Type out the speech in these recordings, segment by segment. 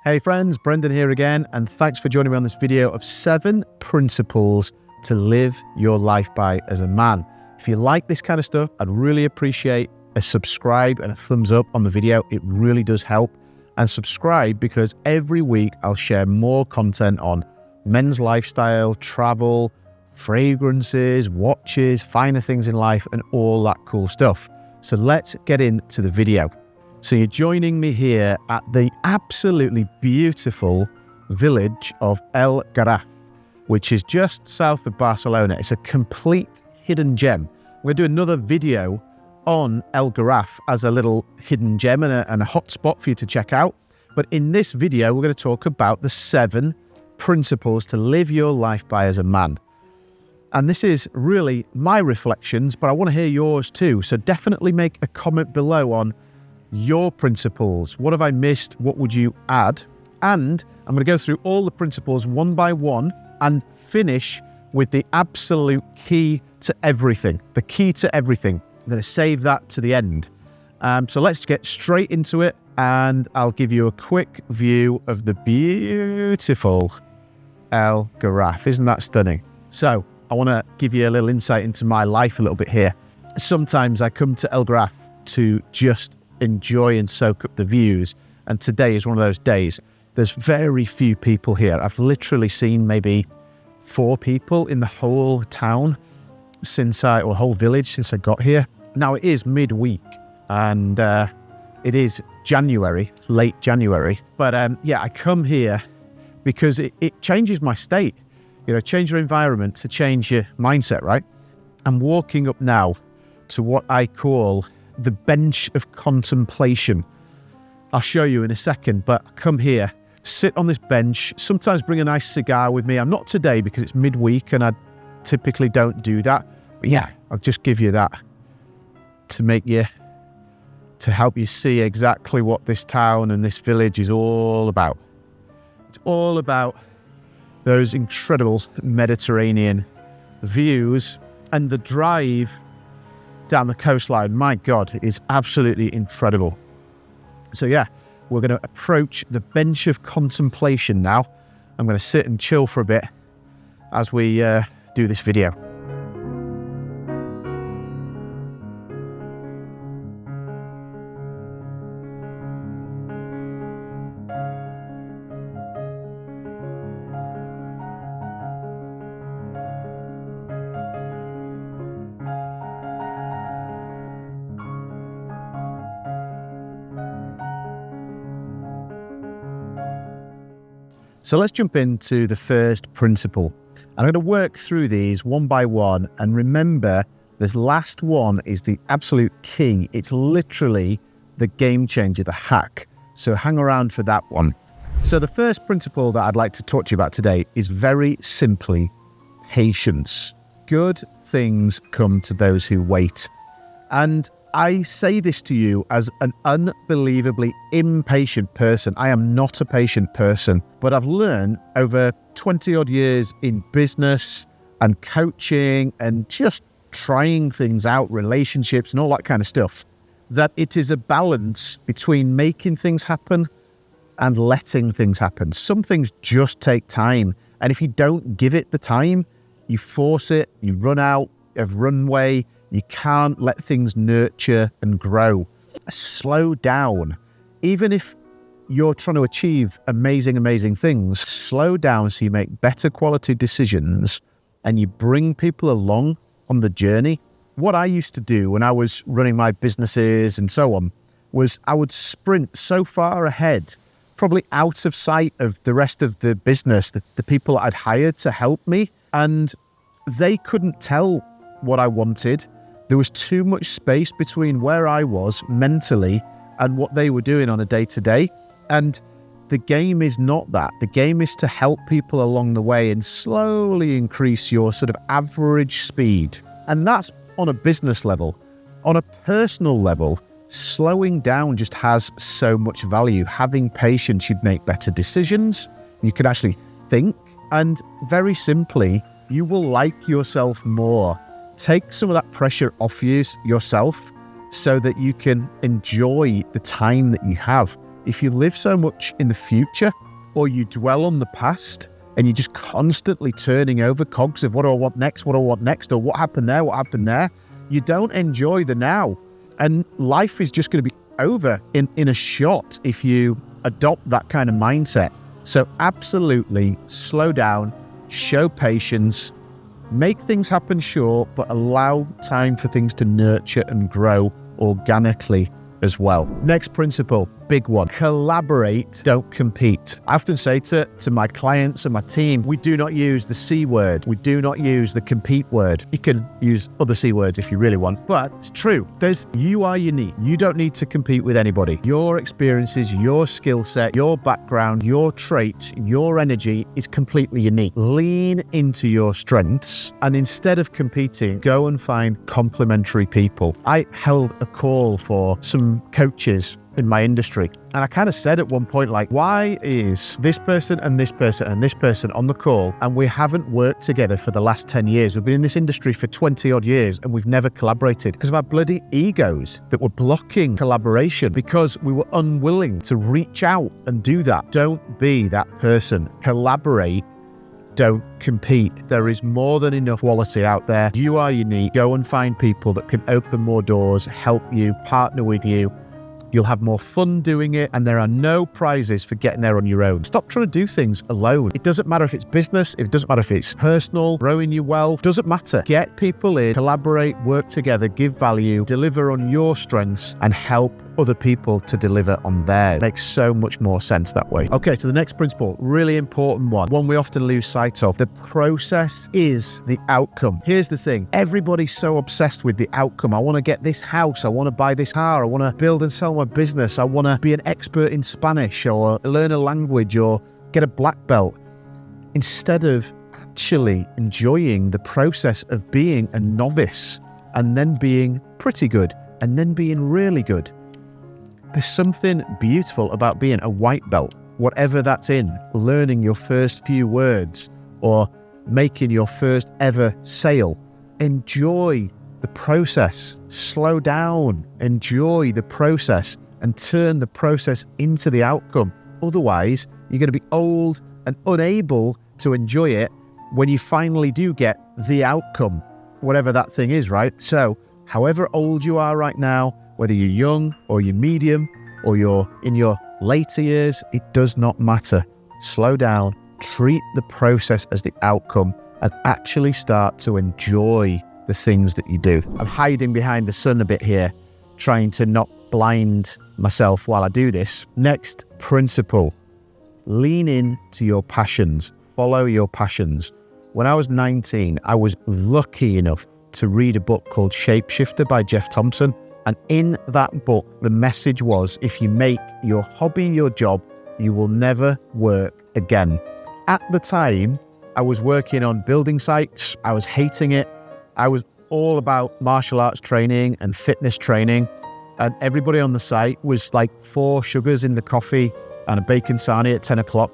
Hey friends, Brendan here again, and thanks for joining me on this video of 7 principles to live your life by as a man. If you like this kind of stuff, I'd really appreciate a subscribe and a thumbs up on the video. It really does help. And subscribe because every week I'll share more content on men's lifestyle, travel, fragrances, watches, finer things in life, and all that cool stuff. So let's get into the video. So you're joining me here at the absolutely beautiful village of El Garraf, which is just south of Barcelona. It's a complete hidden gem. We're going to do another video on El Garraf as a little hidden gem and a hot spot for you to check out. But in this video, we're going to talk about the 7 principles to live your life by as a man. And this is really my reflections, but I want to hear yours too. So definitely make a comment below on your principles. What have I missed? What would you add? And I'm going to go through all the principles one by one and finish with the absolute key to everything. The key to everything. I'm going to save that to the end. So let's get straight into it, and I'll give you a quick view of the beautiful El Garraf. Isn't that stunning? So I want to give you a little insight into my life a little bit here. Sometimes I come to El Garraf to just enjoy and soak up the views, and today is one of those days. There's very few people here. I've literally seen maybe 4 people in the whole town or whole village since I got here. Now it is midweek and it is January, late January, but yeah, I come here because it changes my state. You know, change your environment to change your mindset, right? I'm walking up now to what I call the bench of contemplation. I'll show you in a second, but come here, sit on this bench, sometimes bring a nice cigar with me. I'm not today because it's midweek and I typically don't do that. But yeah, I'll just give you that to help you see exactly what this town and this village is all about. It's all about those incredible Mediterranean views, and the drive down the coastline, my God, is absolutely incredible. So yeah, we're going to approach the bench of contemplation now. I'm going to sit and chill for a bit as we do this video. So let's jump into the first principle. I'm going to work through these one by one, and remember, this last one is the absolute key. It's literally the game changer, the hack. So hang around for that one. So the first principle that I'd like to talk to you about today is very simply patience. Good things come to those who wait. And I say this to you as an unbelievably impatient person. I am not a patient person, but I've learned over 20 odd years in business and coaching and just trying things out, relationships and all that kind of stuff, that it is a balance between making things happen and letting things happen. Some things just take time. And if you don't give it the time, you force it, you run out of runway. You can't let things nurture and grow. Slow down. Even if you're trying to achieve amazing things, slow down so you make better quality decisions and you bring people along on the journey. What I used to do when I was running my businesses and so on was I would sprint so far ahead, probably out of sight of the rest of the business, the people I'd hired to help me, and they couldn't tell what I wanted. There was too much space between where I was mentally and what they were doing on a day-to-day. And the game is not that. The game is to help people along the way and slowly increase your sort of average speed. And that's on a business level. On a personal level, slowing down just has so much value. Having patience, you'd make better decisions. You can actually think. And very simply, you will like yourself more. Take some of that pressure off yourself so that you can enjoy the time that you have. if you live so much in the future or you dwell on the past and you're just constantly turning over cogs of what do I want next, or what happened there, you don't enjoy the now. And life is just going to be over in a shot if you adopt that kind of mindset. So absolutely slow down, show patience, make things happen, sure, but allow time for things to nurture and grow organically as well. Next principle, big one, collaborate, don't compete. I often say to my clients and my team, we do not use the C word. We do not use the compete word. You can use other C words if you really want, but it's true. You are unique. You don't need to compete with anybody. Your experiences, your skill set, your background, your traits, your energy is completely unique. Lean into your strengths, and instead of competing, go and find complementary people. I held a call for some coaches in my industry, and I kind of said at one point, like, why is this person and this person and this person on the call and we haven't worked together for the last 10 years? We've been in this industry for 20 odd years and we've never collaborated because of our bloody egos that were blocking collaboration because we were unwilling to reach out and do that. Don't be that person. Collaborate. Don't compete. There is more than enough quality out there. You are unique. Go and find people that can open more doors, help you, partner with you. You'll have more fun doing it, and there are no prizes for getting there on your own. Stop trying to do things alone. It doesn't matter if it's business, it doesn't matter if it's personal, growing your wealth, doesn't matter. Get people in, collaborate, work together, give value, deliver on your strengths, and help other people to deliver on theirs. Makes so much more sense that way. Okay, so the next principle, really important one we often lose sight of. The process is the outcome. Here's the thing, everybody's so obsessed with the outcome. I want to get this house, I want to buy this car, I want to build and sell my business, I want to be an expert in Spanish or learn a language or get a black belt. Instead of actually enjoying the process of being a novice and then being pretty good and then being really good. There's something beautiful about being a white belt, whatever that's in, learning your first few words or making your first ever sale. Enjoy the process, slow down, enjoy the process and turn the process into the outcome. Otherwise, you're going to be old and unable to enjoy it when you finally do get the outcome, whatever that thing is, right? So, however old you are right now, whether you're young or you're medium or you're in your later years, it does not matter. Slow down, treat the process as the outcome and actually start to enjoy the things that you do. I'm hiding behind the sun a bit here, trying to not blind myself while I do this. Next principle, lean in to your passions, follow your passions. When I was 19, I was lucky enough to read a book called Shapeshifter by Jeff Thompson. And in that book, the message was, if you make your hobby your job, you will never work again. At the time, I was working on building sites. I was hating it. I was all about martial arts training and fitness training. And everybody on the site was like 4 sugars in the coffee and a bacon sarnie at 10 o'clock.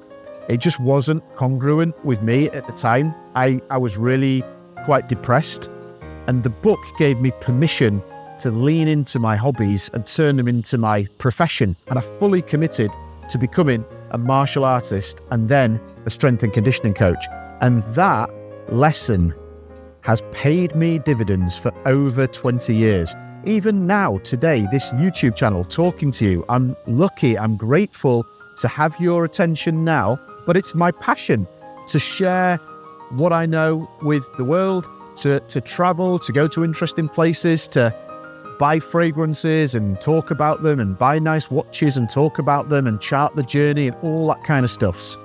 It just wasn't congruent with me at the time. I was really quite depressed. And the book gave me permission to lean into my hobbies and turn them into my profession. And I fully committed to becoming a martial artist and then a strength and conditioning coach. And that lesson has paid me dividends for over 20 years. Even now, today, this YouTube channel, talking to you, I'm lucky, I'm grateful to have your attention now, but it's my passion to share what I know with the world, to travel, to go to interesting places, to buy fragrances and talk about them and buy nice watches and talk about them and chart the journey and all that kind of stuff.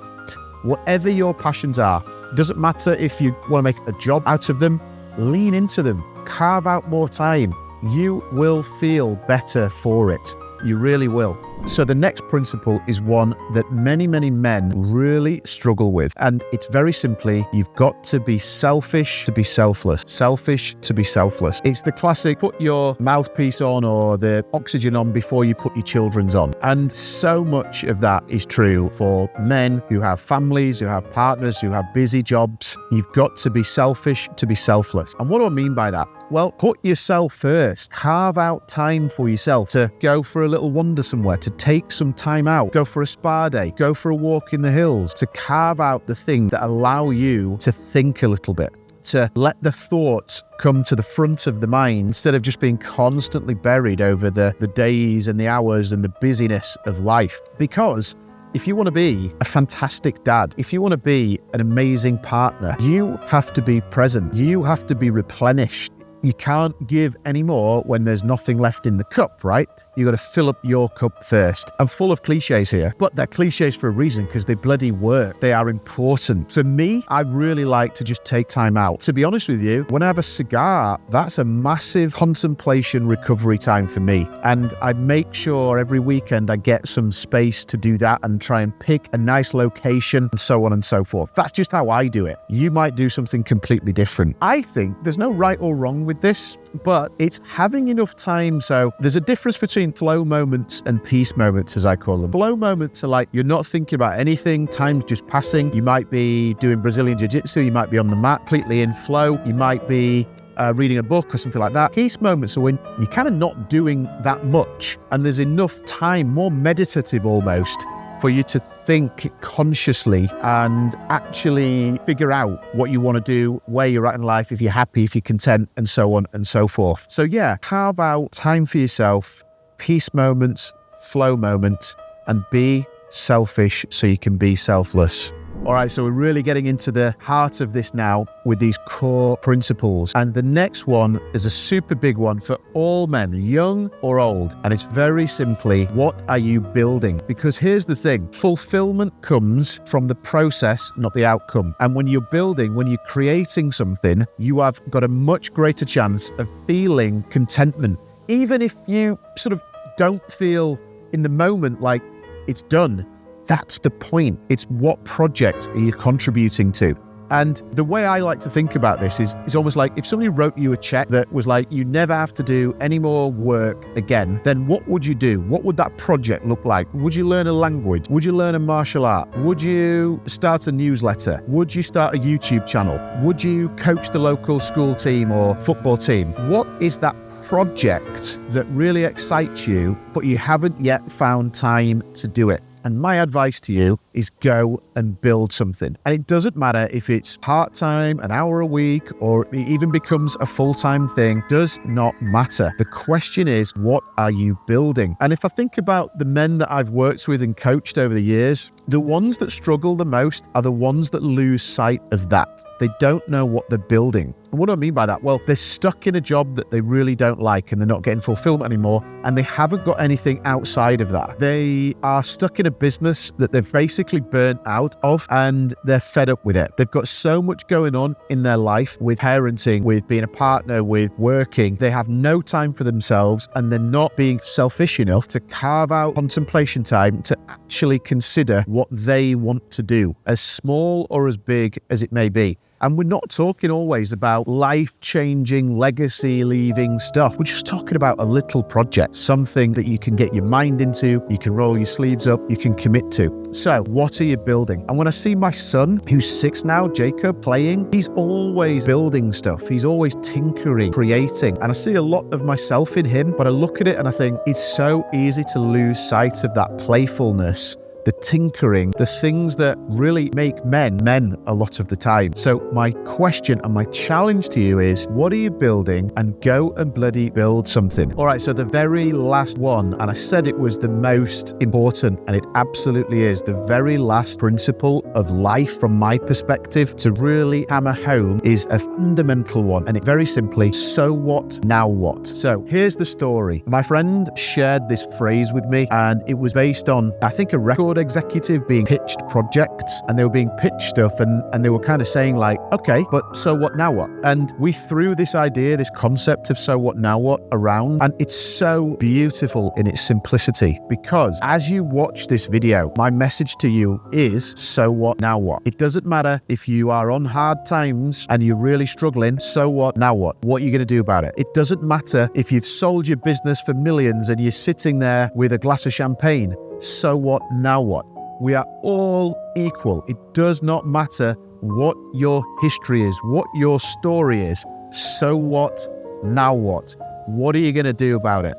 Whatever your passions are, doesn't matter if you want to make a job out of them, lean into them, carve out more time. You will feel better for it. You really will. So the next principle is one that many, many men really struggle with. And it's very simply, you've got to be selfish to be selfless. Selfish to be selfless. It's the classic, put your mouthpiece on or the oxygen on before you put your children's on. And so much of that is true for men who have families, who have partners, who have busy jobs. You've got to be selfish to be selfless. And what do I mean by that? Well, put yourself first. Carve out time for yourself to go for a little wander somewhere, to to take some time out, go for a spa day, go for a walk in the hills, to carve out the things that allow you to think a little bit, to let the thoughts come to the front of the mind instead of just being constantly buried over the days and the hours and the busyness of life. Because if you want to be a fantastic dad, if you want to be an amazing partner, you have to be present. You have to be replenished. You can't give any more when there's nothing left in the cup, right? You got to fill up your cup first. I'm full of cliches here, but they're cliches for a reason because they bloody work. They are important. For me, I really like to just take time out. To be honest with you, when I have a cigar, that's a massive contemplation recovery time for me. And I make sure every weekend I get some space to do that and try and pick a nice location and so on and so forth. That's just how I do it. You might do something completely different. I think there's no right or wrong with this, but it's having enough time. So there's a difference between flow moments and peace moments, as I call them. Flow moments are like you're not thinking about anything, time's just passing. You might be doing Brazilian Jiu-Jitsu, you might be on the mat, completely in flow, you might be reading a book or something like that. Peace moments are when you're kind of not doing that much and there's enough time, more meditative almost, for you to think consciously and actually figure out what you want to do, where you're at in life, if you're happy, if you're content, and so on and so forth. So yeah, carve out time for yourself, peace moments, flow moments, and be selfish so you can be selfless. All right, so we're really getting into the heart of this now with these core principles. And the next one is a super big one for all men, young or old. And it's very simply, what are you building? Because here's the thing, fulfillment comes from the process, not the outcome. And when you're building, when you're creating something, you have got a much greater chance of feeling contentment. Even if you sort of don't feel in the moment like it's done, that's the point. It's what project are you contributing to? And the way I like to think about this is it's almost like if somebody wrote you a check that was like, you never have to do any more work again, then what would you do? What would that project look like? Would you learn a language? Would you learn a martial art? Would you start a newsletter? Would you start a YouTube channel? Would you coach the local school team or football team? What is that project that really excites you, but you haven't yet found time to do it? And my advice to you is go and build something. And it doesn't matter if it's part-time, an hour a week, or it even becomes a full-time thing, does not matter. The question is, what are you building? And if I think about the men that I've worked with and coached over the years, the ones that struggle the most are the ones that lose sight of that. They don't know what they're building. And what do I mean by that? Well, they're stuck in a job that they really don't like and they're not getting fulfillment anymore, and they haven't got anything outside of that. They are stuck in a business that they've basically burnt out of and they're fed up with it. They've got so much going on in their life with parenting, with being a partner, with working. They have no time for themselves and they're not being selfish enough to carve out contemplation time to actually consider what they want to do, as small or as big as it may be. And we're not talking always about life-changing, legacy-leaving stuff. We're just talking about a little project, something that you can get your mind into, you can roll your sleeves up, you can commit to. So what are you building? And when I see my son, who's 6 now, Jacob, playing, he's always building stuff. He's always tinkering, creating. And I see a lot of myself in him, but I look at it and I think it's so easy to lose sight of that playfulness, the tinkering, the things that really make men a lot of the time. So my question and my challenge to you is, what are you building? And go and bloody build something. All right, so the very last one, and I said it was the most important, and it absolutely is, the very last principle of life from my perspective to really hammer home is a fundamental one. And it very simply, so what, now what? So here's the story. My friend shared this phrase with me, and it was based on, I think, a record executive being pitched projects, and they were being pitched stuff and they were kind of saying like, okay, but so what, now what? And we threw this idea, this concept of so what, now what around, and it's so beautiful in its simplicity, because as you watch this video, my message to you is, so what, now what? It doesn't matter if you are on hard times and you're really struggling, so what, now what? What are you going to do about it? It doesn't matter if you've sold your business for millions and you're sitting there with a glass of champagne, so what, now what? We are all equal. It does not matter what your history is, what your story is. So what, now what? What are you going to do about it?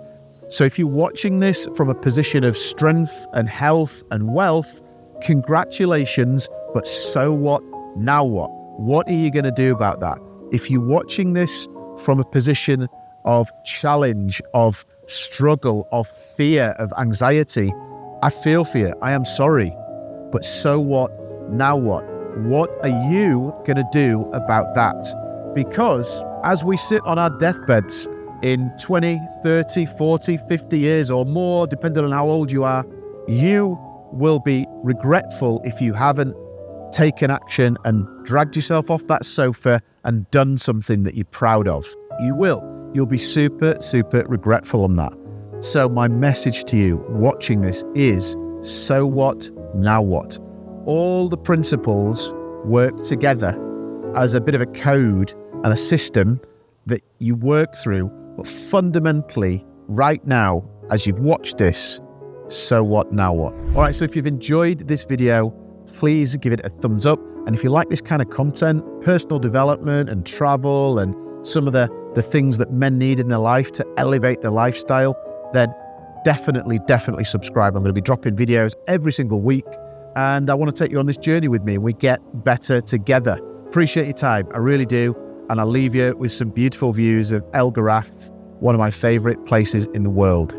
So if you're watching this from a position of strength and health and wealth, congratulations, but so what? Now what? What are you going to do about that? If you're watching this from a position of challenge, of struggle, of fear, of anxiety, I feel for you. I am sorry. But so what? Now what? What are you going to do about that? Because as we sit on our deathbeds in 20, 30, 40, 50 years or more, depending on how old you are, you will be regretful if you haven't taken action and dragged yourself off that sofa and done something that you're proud of. You will. You'll be super, super regretful on that. So my message to you watching this is, so what? Now what? All the principles work together as a bit of a code and a system that you work through. But fundamentally, right now, as you've watched this, so what? Now what? All right, so if you've enjoyed this video, please give it a thumbs up. And if you like this kind of content, personal development and travel and some of the things that men need in their life to elevate their lifestyle, then definitely subscribe. I'm going to be dropping videos every single week. And I want to take you on this journey with me and we get better together. Appreciate your time. I really do. And I'll leave you with some beautiful views of El Garraf, one of my favorite places in the world.